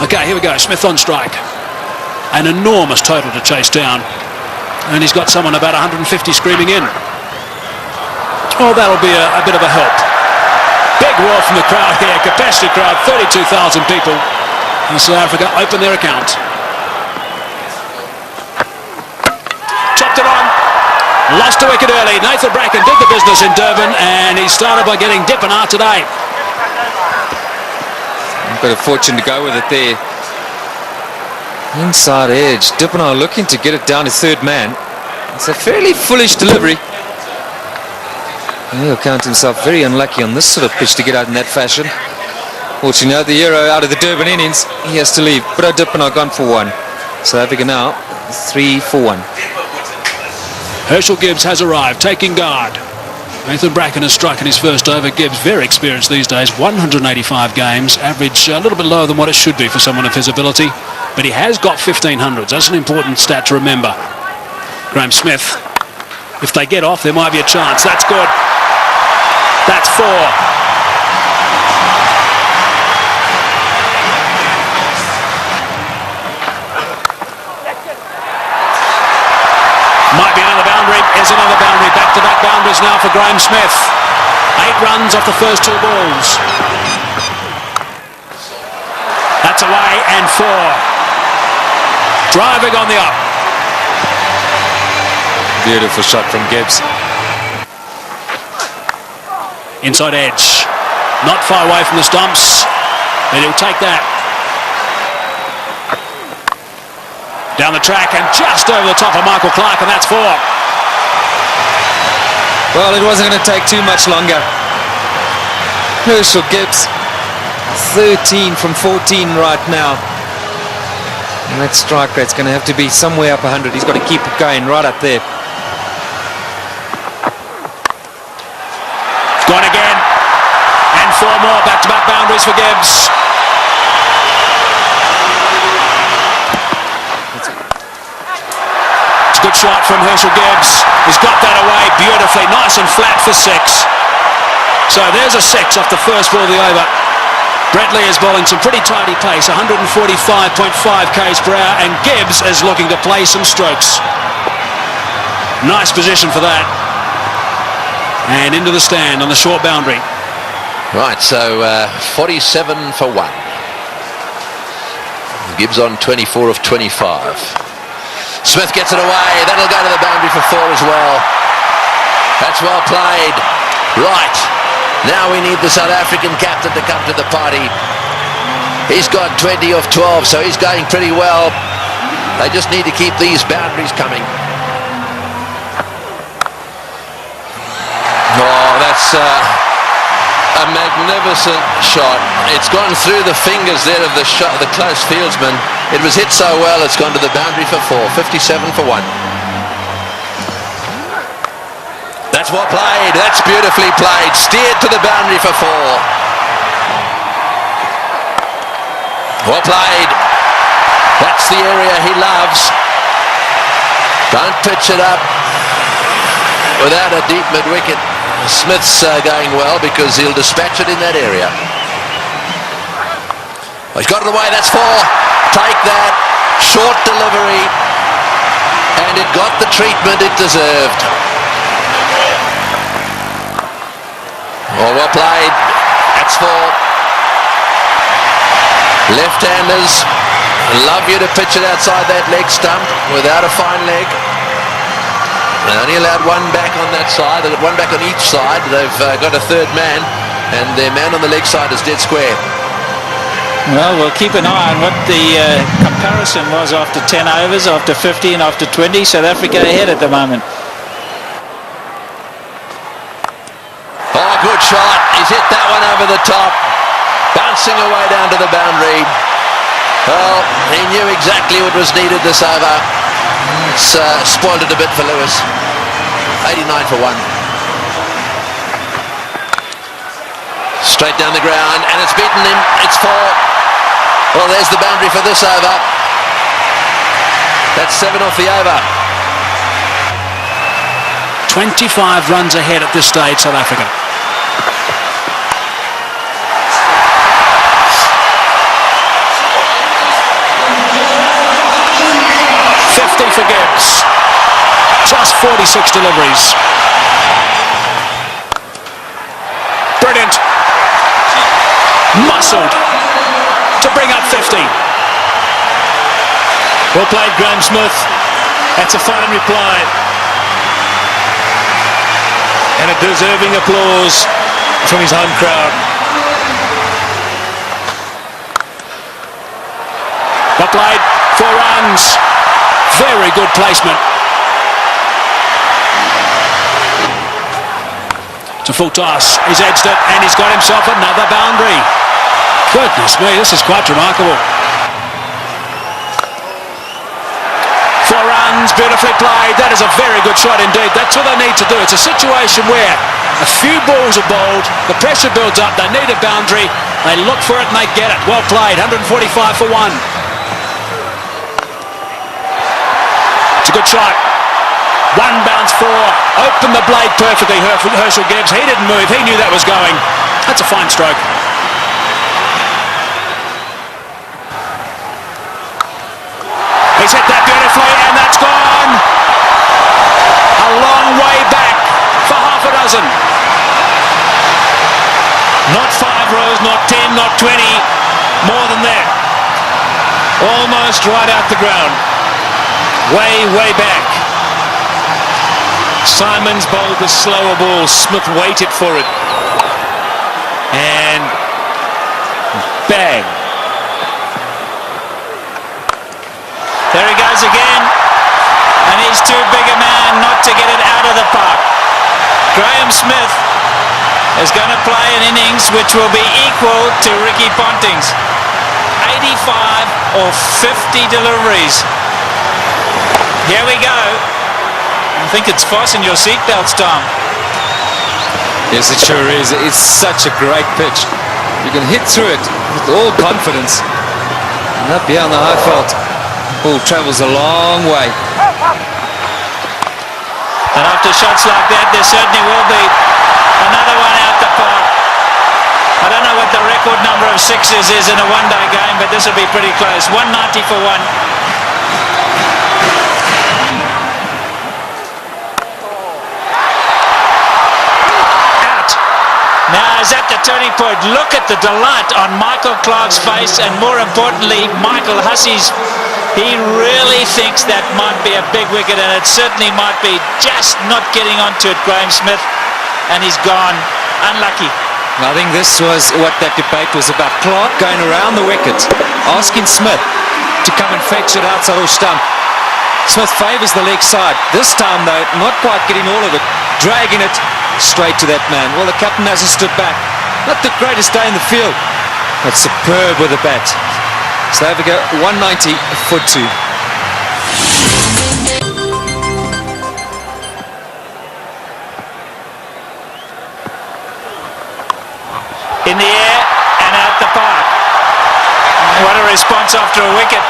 Okay, here we go. Smith on strike. An enormous total to chase down. And he's got someone about 150 screaming in. Oh, that'll be a bit of a help. Big roar from the crowd here. Capacity crowd, 32,000 people. And South Africa open their account. Chopped it on. Lost a wicket early. Nathan Bracken did the business in Durban, and he started by getting Dippenaar today. A bit of fortune to go with it there. Inside edge. Dippenaar looking to get it down to third man. It's a fairly foolish delivery. He'll count himself very unlucky on this sort of pitch to get out in that fashion. Fortunately, the hero out of the Durban innings, he has to leave. But Dippenaar gone for one. South Africa now 3 for 1. Herschel Gibbs has arrived, taking guard. Nathan Bracken has struck in his first over. Gibbs, very experienced these days, 185 games, average a little bit lower than what it should be for someone of his ability, but he has got 1500s. That's an important stat to remember. Graham Smith, if they get off, there might be a chance. That's good. That's 4. Might be another boundary. Is another boundary. Back-to-back boundaries now for Graham Smith. 8 runs off the first 2 balls. That's away and 4. Driving on the up. Beautiful shot from Gibbs. Inside edge. Not far away from the stumps. And he'll take that. Down the track and just over the top of Michael Clark, and that's 4. Well, it wasn't going to take too much longer. Herschel Gibbs, 13 from 14 right now. And that strike rate's going to have to be somewhere up 100. He's got to keep it going right up there. Gone again. And 4 more back-to-back boundaries for Gibbs. Good shot from Herschel Gibbs. He's got that away beautifully. Nice and flat for 6. So there's a 6 off the first ball of the over. Brett Lee is bowling some pretty tidy pace, 145.5 k's per hour, and Gibbs is looking to play some strokes. Nice position for that. And into the stand on the short boundary. Right, so 47 for 1. Gibbs on 24 of 25. Smith gets it away. That'll go to the boundary for 4 as well. That's well played. Right. Now we need the South African captain to come to the party. He's got 20 of 12, so he's going pretty well. They just need to keep these boundaries coming. Oh, that's a magnificent shot. It's gone through the fingers there of the shot, the close fieldsman. It was hit so well, it's gone to the boundary for 4. 57 for 1. That's well played. That's beautifully played. Steered to the boundary for 4. Well played. That's the area he loves. Don't pitch it up without a deep mid-wicket. Smith's going well because he'll dispatch it in that area. Oh, he's got it away. That's 4. Take that. Short delivery. And it got the treatment it deserved. Oh, well played. That's 4. Left-handers love you to pitch it outside that leg stump without a fine leg. They only allowed 1 back on that side. They've got 1 back on each side. They've got a third man, and their man on the leg side is dead square. Well, we'll keep an eye on what the comparison was after 10 overs, after 50 and after 20. South Africa ahead at the moment. Oh, good shot. He's hit that one over the top. Bouncing away down to the boundary. Well, he knew exactly what was needed this over. It's spoiled it a bit for Lewis. 89 for 1. Straight down the ground, and it's beaten him. It's 4. Well, there's the boundary for this over. That's 7 off the over. 25 runs ahead at this stage, South Africa. for Gibbs. Just 46 deliveries. Brilliant. Muscled to bring up 50. Well played, Graham Smith. That's a fine reply. And a deserving applause from his home crowd. Well played, 4 runs. Very good placement. To full toss, he's edged it and he's got himself another boundary. Goodness me, this is quite remarkable. 4 runs, beautifully played. That is a very good shot indeed. That's all they need to do. It's a situation where a few balls are bowled, the pressure builds up, they need a boundary, they look for it and they get it. Well played, 145 for 1. It's a good shot. 1 bounce 4, opened the blade perfectly, Herschel Gibbs. He didn't move, he knew that was going. That's a fine stroke. He's hit that beautifully and that's gone. A long way back for half a dozen. Not 5 rows, not 10, not 20, more than that. Almost right out the ground. Way, way back. Simons bowled the slower ball. Smith waited for it. And bang. There he goes again. And he's too big a man not to get it out of the park. Graham Smith is going to play an innings which will be equal to Ricky Ponting's. 85 or 50 deliveries. Here we go. I think it's fasten your seatbelts, Tom. Yes, it sure is. It's such a great pitch. You can hit through it with all confidence. And up here on the high fault, ball travels a long way. And after shots like that, there certainly will be another one out the park. I don't know what the record number of sixes is in a one-day game, but this will be pretty close. 190 for 1. Now is at the turning point. Look at the delight on Michael Clarke's face, and more importantly, Michael Hussey's. He really thinks that might be a big wicket, and it certainly might be. Just not getting onto it, Graham Smith, and he's gone. Unlucky. I think this was what that debate was about. Clarke going around the wicket, asking Smith to come and fetch it outside or stump. Smith favours the leg side. This time, though, not quite getting all of it, dragging it straight to that man. Well, the captain hasn't stood back. Not the greatest day in the field, but superb with the bat. So there we go, 190 for 2. In the air and out the park. What a response after a wicket.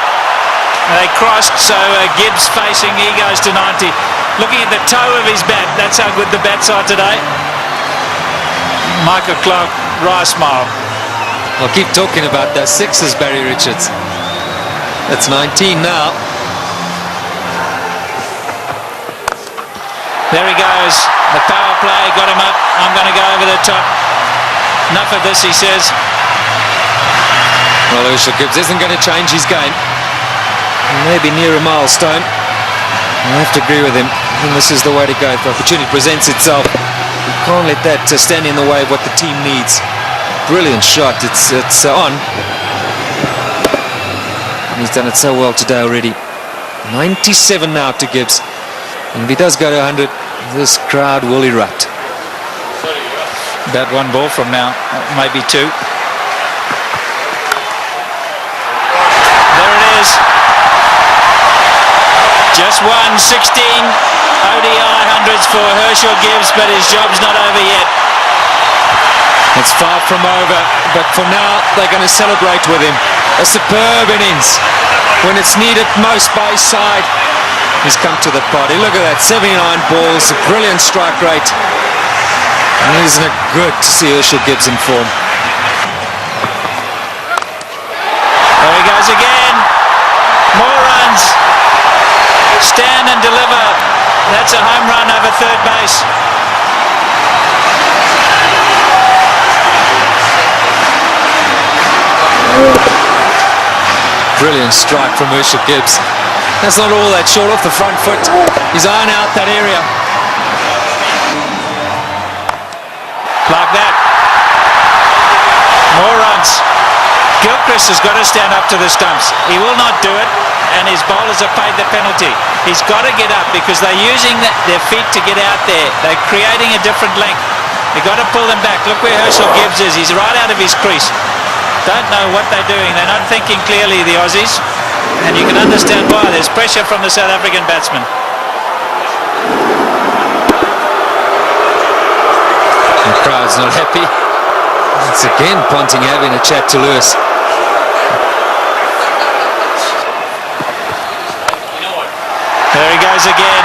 They crossed, so Gibbs facing, he goes to 90. Looking at the toe of his bat, that's how good the bats are today. Michael Clarke, wry smile. I'll keep talking about those sixes, Barry Richards. That's 19 now. There he goes. The power play got him up. I'm going to go over the top. Enough of this, he says. Well, Herschel Gibbs isn't going to change his game. Maybe near a milestone. I have to agree with him. I think this is the way to go. If the opportunity presents itself, you can't let that stand in the way of what the team needs. Brilliant shot. It's on. And he's done it so well today already. 97 now to Gibbs. And if he does go to 100, this crowd will erupt. About 1 ball from now, maybe 2. There it is. Just 16 ODI hundreds for Herschel Gibbs, but his job's not over yet. It's far from over, but for now they're going to celebrate with him. A superb innings. When it's needed most by his side, he's come to the party. Look at that, 79 balls, a brilliant strike rate. And isn't it good to see Herschel Gibbs in form? There he goes again. More runs. Stand a home run over third base. Brilliant strike from Herschel Gibbs. That's not all that short off the front foot. He's eyeing out that area. Like that. More runs. Gilchrist has got to stand up to the stumps. He will not do it, and his bowlers have paid the penalty. He's got to get up because they're using their feet to get out there. They're creating a different length. You've got to pull them back. Look where Herschel Gibbs is. He's right out of his crease. Don't know what they're doing. They're not thinking clearly, the Aussies. And you can understand why. There's pressure from the South African batsman. The crowd's not happy. It's again Ponting having a chat to Lewis. There he goes again.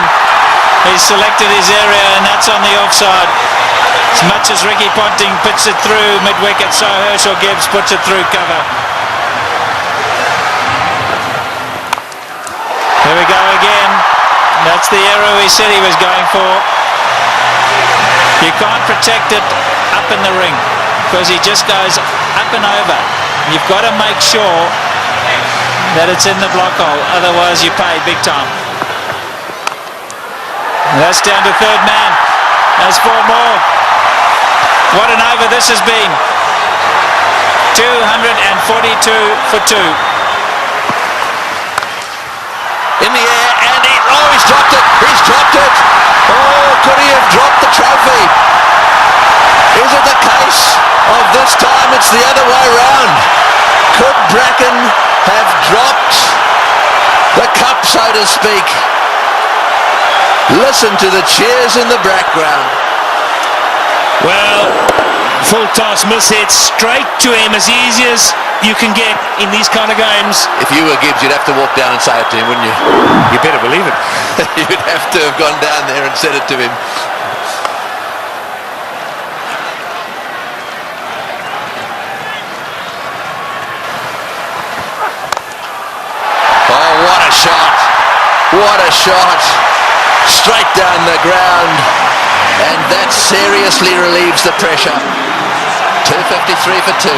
He's selected his area, and that's on the offside. As much as Ricky Ponting puts it through mid-wicket, so Herschel Gibbs puts it through cover. Here we go again. That's the arrow he said he was going for. You can't protect it up in the ring because he just goes up and over. You've got to make sure that it's in the block hole, otherwise you pay big time. And that's down to third man. There's 4 more. What an over this has been. 242 for 2. In the air, and he's dropped it. He's dropped it. Oh, could he have dropped the trophy? Is it the case of this time it's the other way round? Could Bracken have dropped the cup, so to speak? Listen to the cheers in the background. Well, full toss, miss hit, straight to him, as easy as you can get in these kind of games. If you were Gibbs, you'd have to walk down and say it to him, wouldn't you? You better believe it. You'd have to have gone down there and said it to him. Oh, what a shot. What a shot. Straight down the ground. And that seriously relieves the pressure. 253 for 2.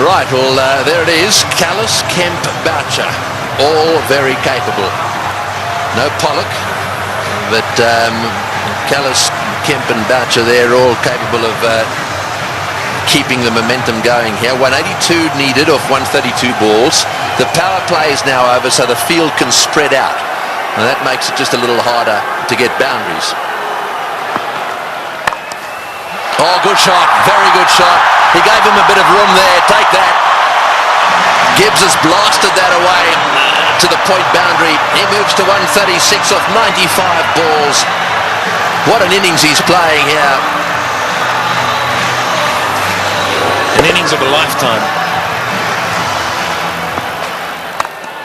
Right, well, there it is. Callis, Kemp, Boucher, all very capable. No Pollock, but Callis, Kemp and Boucher, they're all capable of keeping the momentum going here. 182 needed off 132 balls. The power play is now over, so the field can spread out. And that makes it just a little harder to get boundaries. Oh, good shot. Very good shot. He gave him a bit of room there. Take that. Gibbs has blasted that away to the point boundary. He moves to 136 off 95 balls. What an innings he's playing here. An innings of a lifetime.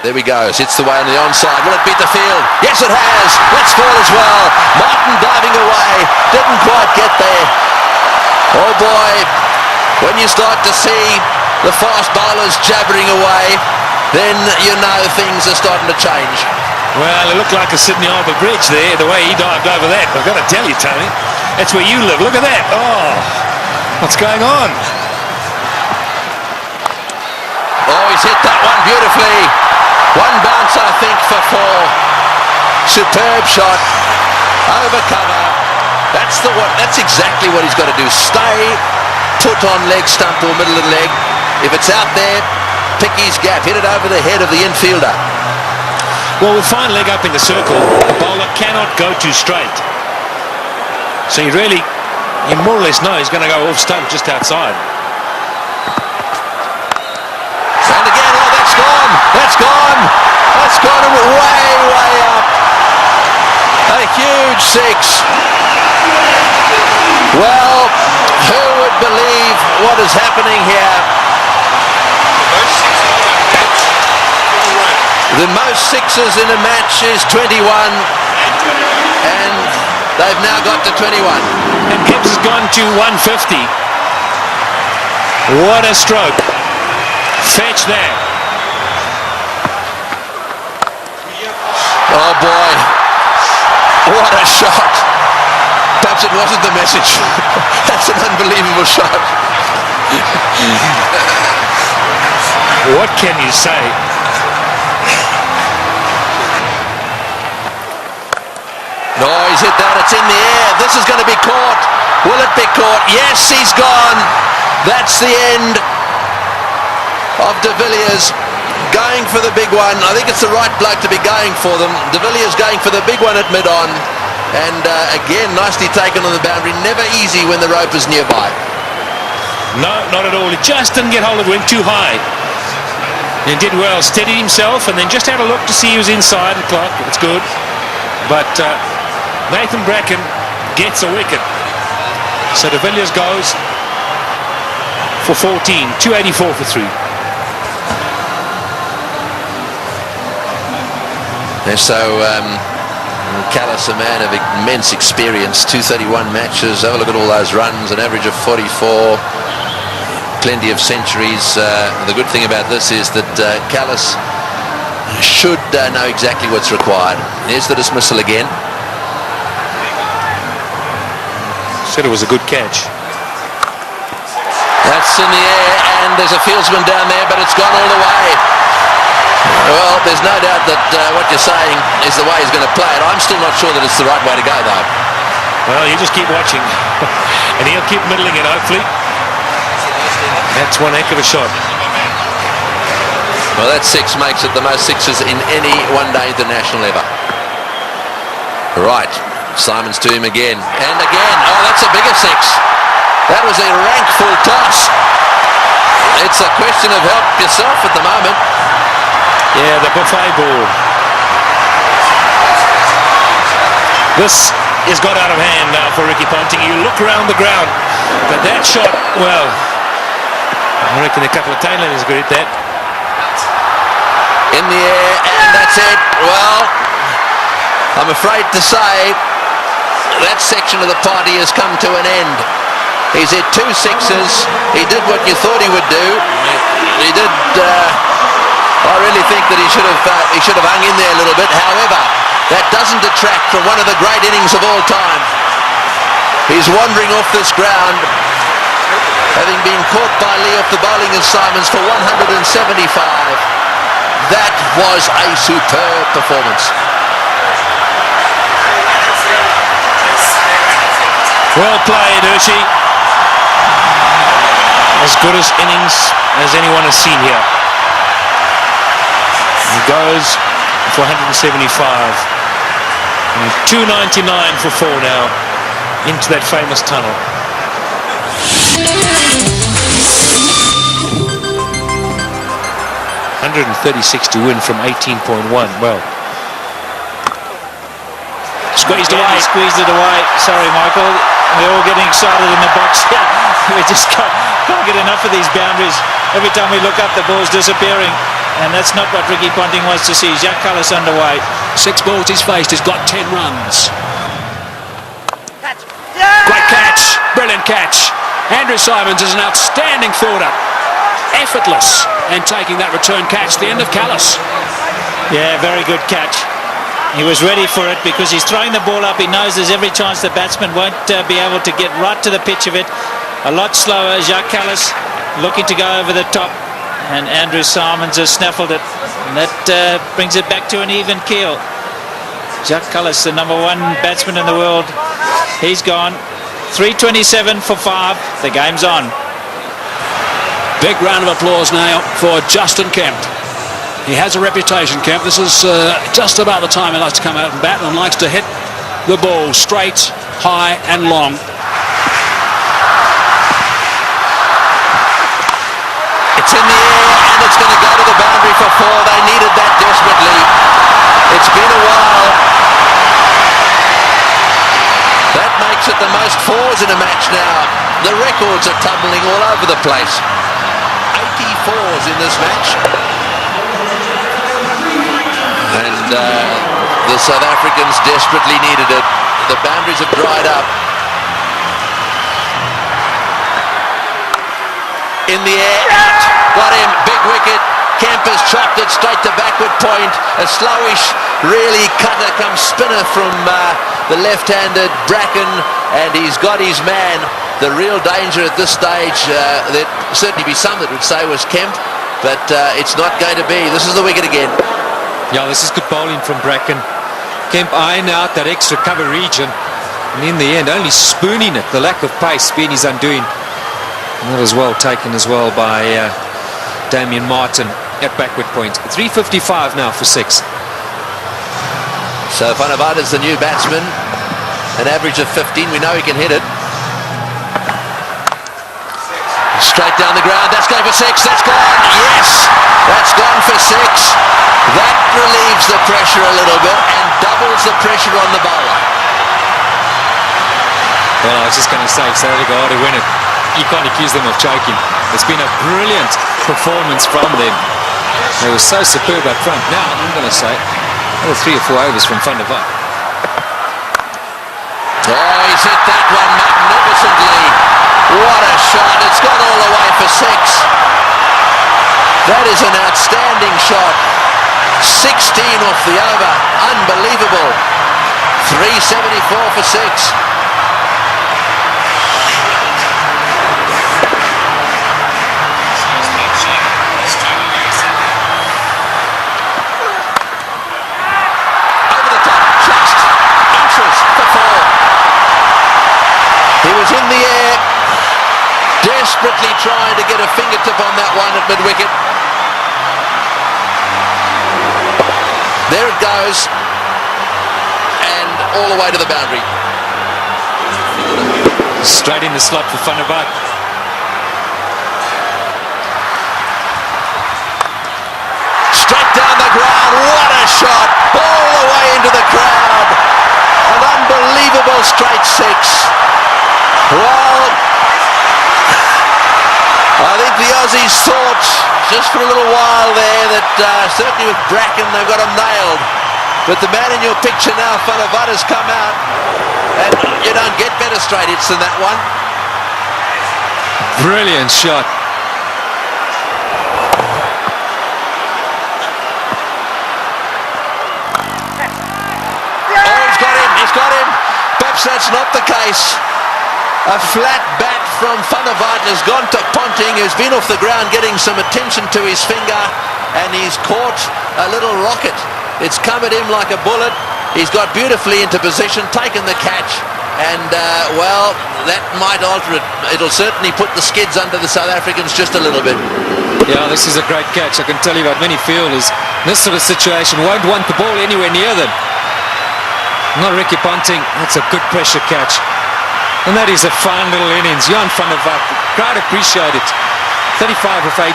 There we go. Hits the way on the onside. Will it beat the field? Yes, it has. That's four as well. Martin diving away. Didn't quite get there. Oh boy. When you start to see the fast bowlers jabbering away, then you know things are starting to change. Well, it looked like a Sydney Harbour Bridge there, the way he dived over that. I've got to tell you, Tony, that's where you live. Look at that. Oh, what's going on? Oh, he's hit that one beautifully. One bounce, I think, for four. Superb shot. Over cover. That's exactly what he's got to do. Stay put on leg stump or middle of the leg. If it's out there, pick his gap. Hit it over the head of the infielder. Well, with fine leg up in the circle, the bowler cannot go too straight. So you more or less know he's going to go off stump just outside. And again, oh, that's gone. That's gone. That's gone and way, way up. A huge six. Well, who would believe what is happening here? The most sixes in a match is 21, and they've now got to 21. And Gibbs has gone to 150. What a stroke. Fetch there. Oh boy, what a shot. Perhaps it wasn't the message. That's an unbelievable shot. What can you say? No, he's hit that. It's in the air. This is going to be caught. Will it be caught? Yes, he's gone. That's the end of De Villiers going for the big one. I think it's the right bloke to be going for them. De Villiers going for the big one at mid-on. And again, nicely taken on the boundary. Never easy when the rope is nearby. No, not at all. He just didn't get hold of it. Went too high. And did well. Steadied himself and then just had a look to see he was inside the clock. It's good. But Nathan Bracken gets a wicket. So De Villiers goes for 14. 284 for 3. And so Callis, a man of immense experience, 231 matches. Have a look at all those runs, an average of 44, plenty of centuries. The good thing about this is that Callis should know exactly what's required. Here's the dismissal again. Said it was a good catch. That's in the air, and there's a fieldsman down there, but it's gone all the way. Well, there's no doubt that what you're saying is the way he's going to play it. I'm still not sure that it's the right way to go, though. Well, you just keep watching. And he'll keep middling it, hopefully. That's one heck of a shot. Well, that six makes it the most sixes in any one-day international ever. Right, Simons to him again. And again. Oh, that's a bigger six. That was a rank full toss. It's a question of help yourself at the moment. Yeah, the buffet ball. This has got out of hand now for Ricky Ponting. You look around the ground, but that shot, well, I reckon a couple of tailenders could hit that. In the air, and that's it. Well, I'm afraid to say that section of the party has come to an end. He's hit 2 sixes. He did what you thought he would do. He did. I really think that he should have hung in there a little bit. However, that doesn't detract from one of the great innings of all time. He's wandering off this ground, having been caught by Lee off the bowling of Simons for 175. That was a superb performance. Well played, Hershey. As good as innings as anyone has seen here. He goes for 175. And 299 for 4 now into that famous tunnel. 136 to win from 18.1. Well, Squeezed away. He squeezed it away. Sorry, Michael. We're all getting excited in the box here. We just can't get enough of these boundaries. Every time we look up, the ball's disappearing. And that's not what Ricky Ponting wants to see. Jacques Kallis underway. 6 balls he's faced. He's got 10 runs. Great catch. Brilliant catch. Andrew Simons is an outstanding fielder. Effortless. And taking that return catch, the end of Kallis. Yeah, very good catch. He was ready for it because he's throwing the ball up. He knows there's every chance the batsman won't be able to get right to the pitch of it. A lot slower. Jacques Kallis looking to go over the top. And Andrew Simons has snaffled it. And that brings it back to an even keel. Jacques Kallis, the #1 batsman in the world. He's gone. 327 for 5. The game's on. Big round of applause now for Justin Kemp. He has a reputation, Kemp. This is just about the time he likes to come out and bat and likes to hit the ball straight, high and long. It's in the air and it's going to go to the boundary for 4. They needed that desperately. It's been a while. That makes it the most 4s in a match now. The records are tumbling all over the place. 84s in this match. And the South Africans desperately needed it. The boundaries have dried up. In the air, out. Got him. Big wicket. Kemp has chopped it straight to backward point. A slowish, really cutter come spinner from the left-handed Bracken, and he's got his man. The real danger at this stage, there'd certainly be some that would say was Kemp, but it's not going to be. This is the wicket again. Yeah, this is good bowling from Bracken. Kemp eyeing out that extra cover region, and in the end only spooning it. The lack of pace being his undoing. And that was well taken as well by Damien Martin at backward point. 3:55 now for 6. So Van der Vaart is the new batsman, an average of 15. We know he can hit it. Straight down the ground. That's going for 6. That's gone. Yes, that's gone for 6. That relieves the pressure a little bit and doubles the pressure on the bowler. Well, I was just going to say, if South Africa are to win it, you can't accuse them of choking. It's been a brilliant performance from them. They were so superb up front. Now, I'm going to say, 3 or 4 overs from Van der Vaart. Oh, he's hit that one magnificently. What a shot. It's gone all the way for 6. That is an outstanding shot. 16 off the over. Unbelievable. 374 for 6. He was in the air, desperately trying to get a fingertip on that one at mid-wicket. There it goes, and all the way to the boundary. Straight in the slot for Van der Vaart. Straight down the ground, what a shot, all the way into the crowd. An unbelievable straight 6. Well, I think the Aussies thought just for a little while there that certainly with Bracken they've got him nailed. But the man in your picture now, Van der Vaart, has come out, and you don't get better straight hits than that one. Brilliant shot. Oh, he's got him. Perhaps that's not the case. A flat bat from Van der Vaart has gone to Ponting, who's been off the ground getting some attention to his finger, and he's caught a little rocket. It's come at him like a bullet. He's got beautifully into position, taken the catch, and well, that might alter it. It'll certainly put the skids under the South Africans just a little bit. Yeah, this is a great catch. I can tell you about many fielders. This sort of situation won't want the ball anywhere near them. Not Ricky Ponting. That's a good pressure catch. And that is a fine little innings. Jan van der Vaart, crowd appreciate it. 35 of 18.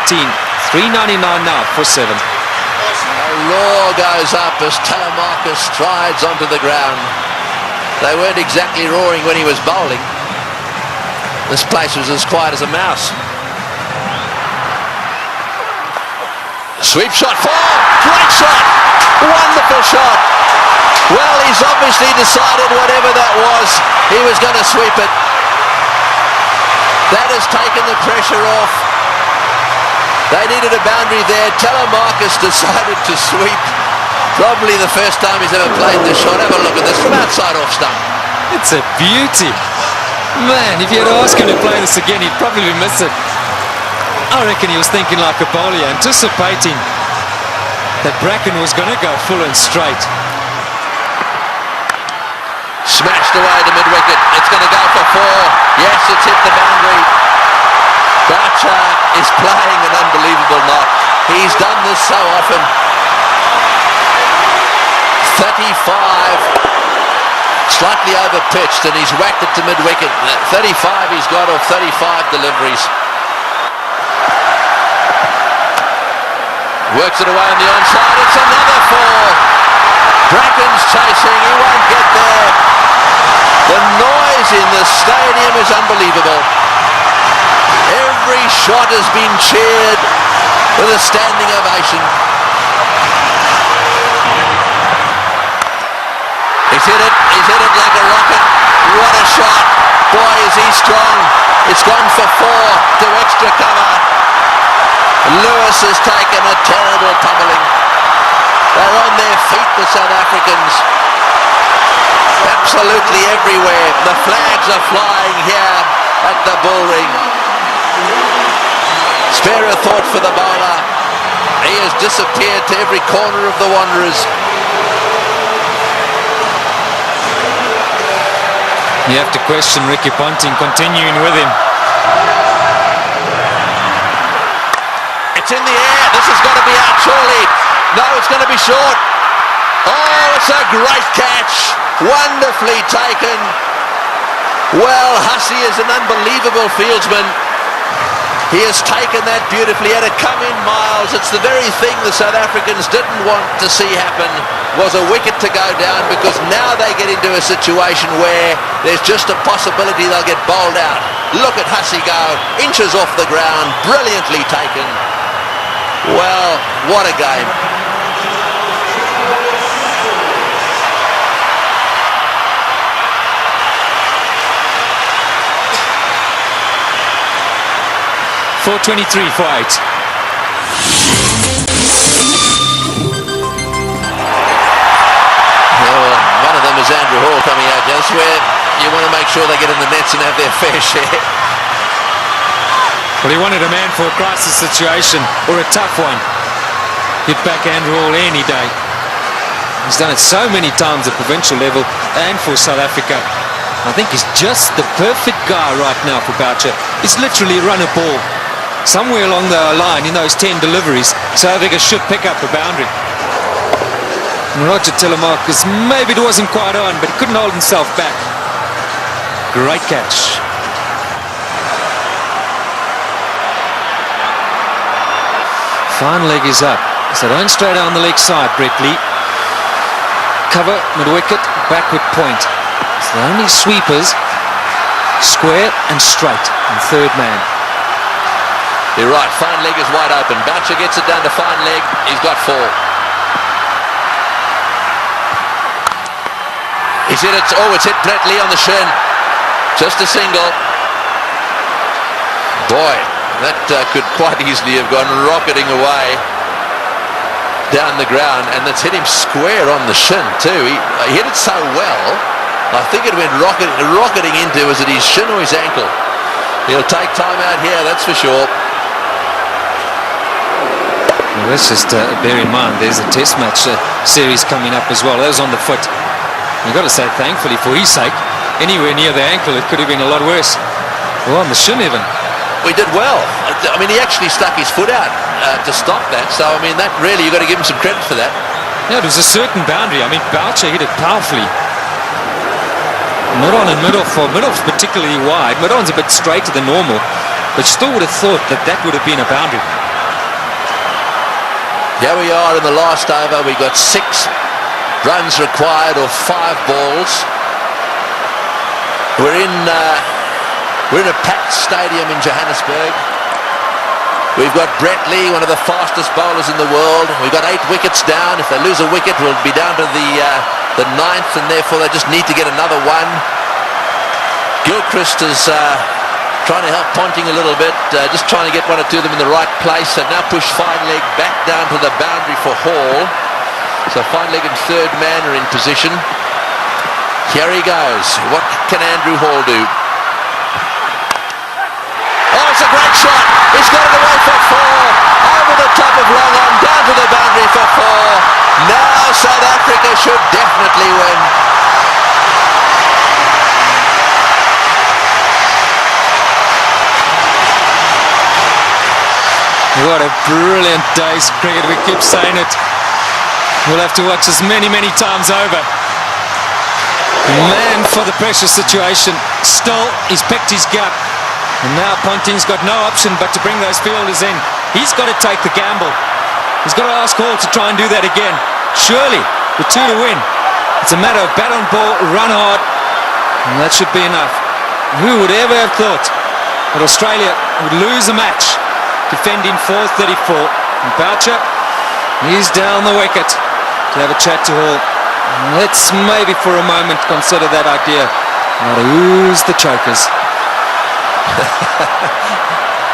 399 now for 7. A roar goes up as Telemarcus strides onto the ground. They weren't exactly roaring when he was bowling. This place was as quiet as a mouse. Sweep shot, 4! Great shot! Wonderful shot! Well, he's obviously decided whatever that was, he was going to sweep it. That has taken the pressure off. They needed a boundary there. Telemarcus decided to sweep. Probably the first time he's ever played this shot. Have a look at this from outside off stump. It's a beauty. Man, if you had asked him to play this again, he'd probably miss it. I reckon he was thinking like a bowler, anticipating that Bracken was going to go full and straight. Smashed away to mid-wicket. It's going to go for 4. Yes, it's hit the boundary. Boucher is playing an unbelievable knock. He's done this so often. 35. Slightly over-pitched, and he's whacked it to mid-wicket. 35 he's got off 35 deliveries. Works it away on the onside. It's another 4. Bracken's chasing. He won't get there. The noise in the stadium is unbelievable. Every shot has been cheered with a standing ovation. He's hit it like a rocket. What a shot. Boy, is he strong. It's gone for 4 to extra cover. Lewis has taken a terrible pummeling. They're on their feet, the South Africans. Absolutely everywhere. The flags are flying here at the bull ring. Spare a thought for the bowler. He has disappeared to every corner of the Wanderers. You have to question Ricky Ponting continuing with him. It's in the air. This has got to be out surely. No, it's going to be short. Oh, it's a great catch. Wonderfully taken. Well, Hussey is an unbelievable fieldsman. He has taken that beautifully. Had it come in miles, it's the very thing the South Africans didn't want to see happen, was a wicket to go down, because now they get into a situation where there's just a possibility they'll get bowled out. Look at Hussey go, inches off the ground, brilliantly taken. Well, what a game. .423 for 8. Well, one of them is Andrew Hall coming out. That's where you want to make sure they get in the nets and have their fair share. Well, he wanted a man for a crisis situation, or a tough one. He'd back Andrew Hall any day. He's done it so many times at provincial level and for South Africa. I think he's just the perfect guy right now for Boucher. He's literally run a ball. Somewhere along the line in those 10 deliveries, South Africa should pick up a boundary. And Roger Telemarcus, maybe it wasn't quite on, but he couldn't hold himself back. Great catch. Fine leg is up. So don't straight down the leg side, Brett Lee. Cover, mid-wicket, backward point. So the only sweepers, square and straight, and third man. You're right, fine leg is wide open. Boucher gets it down to fine leg. He's got 4. He's hit it. Oh, it's hit Brett Lee on the shin. Just a single. Boy, that could quite easily have gone rocketing away down the ground, and it's hit him square on the shin too. He hit it so well, I think it went rocketing into, was it his shin or his ankle? He'll take time out here, that's for sure. Well, let's just bear in mind there's a test match series coming up as well. That was on the foot. You've got to say thankfully for his sake. Anywhere near the ankle it could have been a lot worse. Well, on the shin even. We did well. I mean, he actually stuck his foot out to stop that. So, I mean, that really, you've got to give him some credit for that. Yeah, it was a certain boundary. I mean, Boucher hit it powerfully. Mid-on and mid-off, or mid-off's particularly wide. Mid-on's a bit straighter than normal, but still would have thought that that would have been a boundary. Here we are in the last over. We got 6 runs required, or 5 balls. We're in a packed stadium in Johannesburg. We've got Brett Lee, one of the fastest bowlers in the world. We've got 8 wickets down. If they lose a wicket, we'll be down to the 9th, and therefore they just need to get another one. Gilchrist is trying to help Ponting a little bit, just trying to get 1 or 2 of them in the right place. And now push fine leg back down to the boundary for Hall. So fine leg and third man are in position. Here he goes. What can Andrew Hall do? Oh, it's a great shot. He's got it away for 4. Over the top of long on, down to the boundary for 4. Now South Africa should definitely win. What a brilliant day's cricket. We keep saying it. We'll have to watch this many, many times over. Man for the pressure situation. Still, he's picked his gap. And now Ponting's got no option but to bring those fielders in. He's got to take the gamble. He's got to ask Hall to try and do that again. Surely, with 2 to win, it's a matter of bat on ball, run hard, and that should be enough. Who would ever have thought that Australia would lose a match defending 434? And Boucher, he's down the wicket to have a chat to Hall. Let's maybe for a moment consider that idea. Now to ooze the chokers.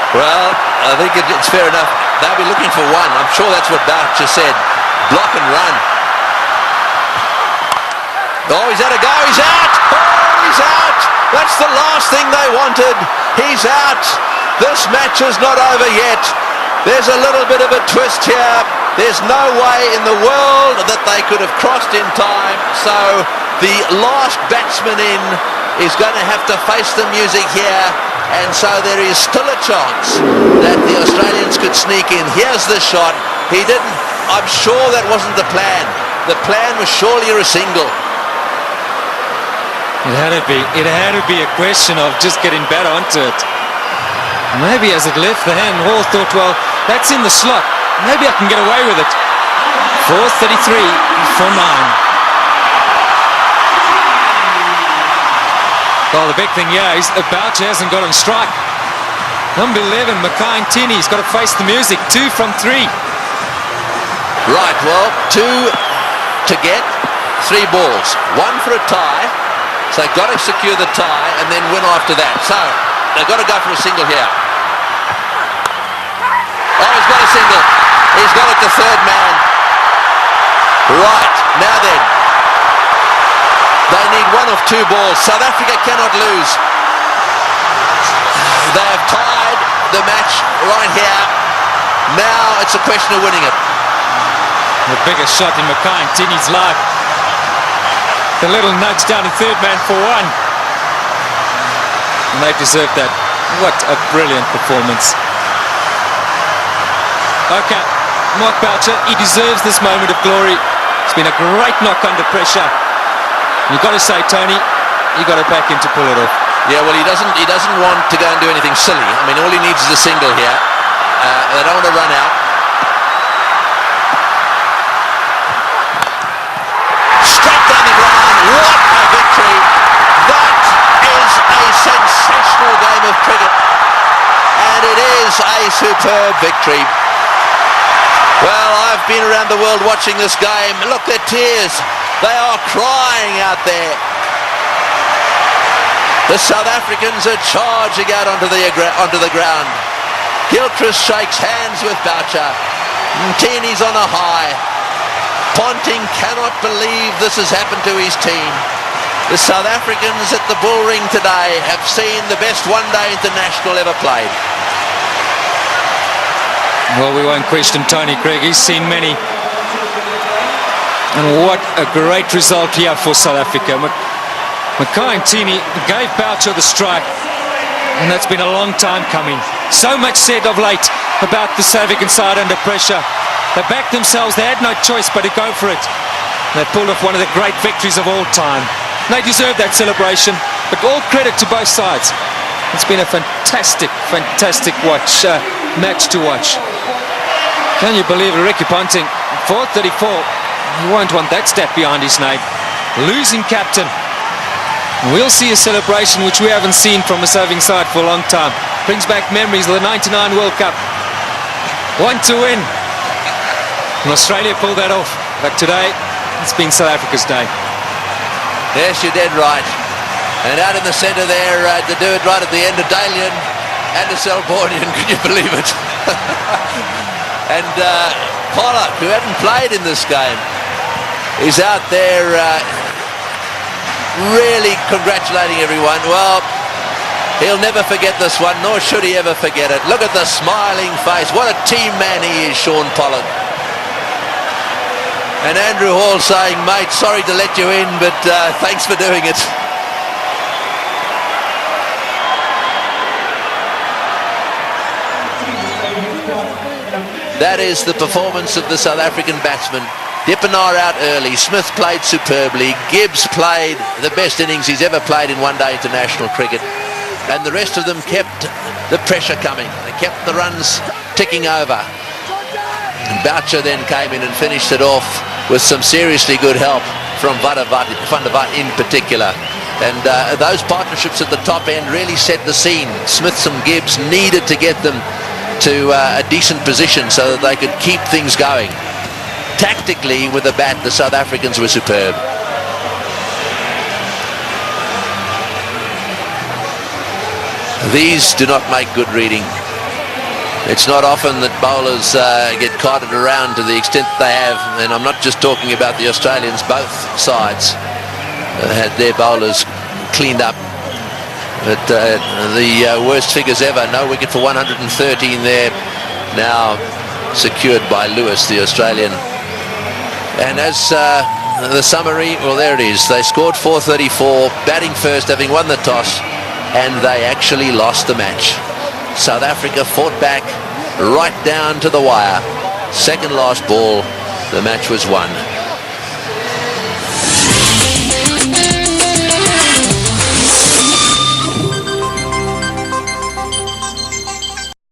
Well, I think it's fair enough. They'll be looking for one. I'm sure that's what Boucher said. Block and run. Oh, he's had a go. He's out. Oh, he's out. That's the last thing they wanted. He's out. This match is not over yet. There's a little bit of a twist here. There's no way in the world that they could have crossed in time. So the last batsman in is going to have to face the music here. And so there is still a chance that the Australians could sneak in. Here's the shot. He didn't. I'm sure that wasn't the plan. The plan was surely a single. It had to be. It had to be a question of just getting better onto it. Maybe as it left the hand, Hall thought, well, that's in the slot. Maybe I can get away with it. 4:33 for 9. Well, the big thing here is Boucher hasn't got on strike. Number 11, Mackay-Tini's got to face the music. 2 from 3. Right, well, 2 to get, 3 balls. 1 for a tie. So they've got to secure the tie and then win after that. So they've got to go for a single here. Oh, he's got a single. He's got it to third man. Right, now then. They need 1 of 2 balls. South Africa cannot lose. They have tied the match right here. Now it's a question of winning it. The biggest shot in Mackay-Tini's life. The little nudge down to third man for 1. And they deserve that. What a brilliant performance. Okay, Mark Boucher, he deserves this moment of glory. It's been a great knock under pressure. You've got to say, Tony, you've got to back him to pull it off. Yeah, well, he doesn't want to go and do anything silly. I mean, all he needs is a single here. They don't want to run out. Straight down the ground. What a victory. That is a sensational game of cricket. And it is a superb victory. Well, I've been around the world watching this game. Look, their tears. They are crying out there. The South Africans are charging out onto the ground. Gilchrist shakes hands with Boucher. Tini's on a high. Ponting cannot believe this has happened to his team. The South Africans at the Bull Ring today have seen the best one-day international ever played. Well, we won't question Tony Craig. He's seen many. And what a great result here for South Africa. Mackay-Tini gave Boucher the strike, and that's been a long time coming. So much said of late about the South African side under pressure. They backed themselves. They had no choice but to go for it. They pulled off one of the great victories of all time. They deserve that celebration, but all credit to both sides. It's been a fantastic, fantastic match to watch. Can you believe it? Ricky Ponting, 4:34. You won't want that stat behind his name. Losing captain. We'll see a celebration which we haven't seen from a serving side for a long time. Brings back memories of the 99 World Cup. 1 to win. And Australia pulled that off. But today, it's been South Africa's day. Yes, you're dead right. And out in the centre there, to do it right at the end of Dalian and the Selbornian, can you believe it? And Pollock, who hadn't played in this game, is out there really congratulating everyone. Well, he'll never forget this one, nor should he ever forget it. Look at the smiling face. What a team man he is, Sean Pollock. And Andrew Hall saying, mate, sorry to let you in, but thanks for doing it. That is the performance of the South African batsmen. Dippenaar out early. Smith played superbly. Gibbs played the best innings he's ever played in one-day international cricket. And the rest of them kept the pressure coming. They kept the runs ticking over. And Boucher then came in and finished it off with some seriously good help from Van der Vaart in particular. And those partnerships at the top end really set the scene. Smith and Gibbs needed to get them to a decent position so that they could keep things going. Tactically, with the bat, the South Africans were superb. These do not make good reading. It's not often that bowlers get carted around to the extent they have, and I'm not just talking about the Australians. Both sides had their bowlers cleaned up. But the worst figures ever. No wicket for 113 there. Now secured by Lewis, the Australian. And as the summary, well, there it is. They scored 434, batting first, having won the toss, and they actually lost the match. South Africa fought back right down to the wire. Second last ball, the match was won.